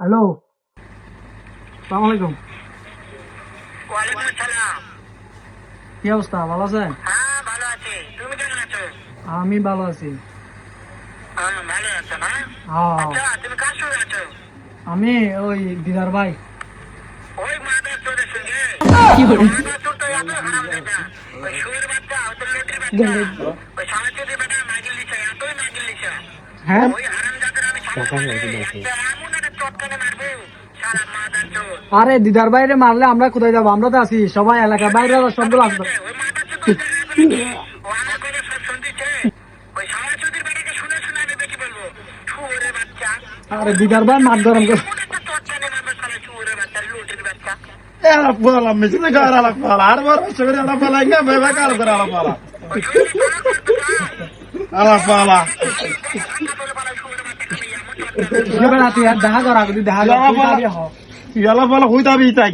Hello, সালাম আলাইকুম। ওয়ালাইকুম আসসালাম। কি অবস্থা, ভালো আছেন? হ্যাঁ, ভালো আছি। তুমি কেমন আছো? আমি ভালো আছি। ভালো আছো না? হ্যাঁ, আচ্ছা, তুমি কার সঙ্গে আছো? আমি ওই দিদার ভাই। ওই মাদার চোরের সঙ্গে? মাদার চোর তো এত হারামজাদা। ওই শুয়োর বাচ্চা, ওই তো লটির বাচ্চা, ওই সারাচুরি বেটা মাগিল দিছে, এতই মাগিল দিছে। হ্যাঁ, ওই হারামজাদার আমি সামনে একটা এমন একটা চটকানে মারবো, সারা মাদার চোর। আরে দিদার বাইরে মারলে আমরা কোথায় যাবো? আমরা তো আছি সবাই, এলাকা বাইরে সবগুলো আসবে। ওই মাদার চোর তো জানে না। ও আমার কথা সব শুনতেছে। ওই সারাচুরির বেটাকে শুনে শুনে আমি বেশি বলবো, শুয়োরের বাচ্চা। আরে দিদার ভাই মার গরম করে। এমন একটা চটকানে মারবো, সারা শুয়োরের বাচ্চা, লটির বাচ্চা। Ela fala, me diz que ela fala. Agora você vê ela falar, ainda vai cara para ela falar. ওই শুয়োরের পালা করবে না। Ela fala. দেখা করা, দেখা কর। Ela fala, cuida bem, tá?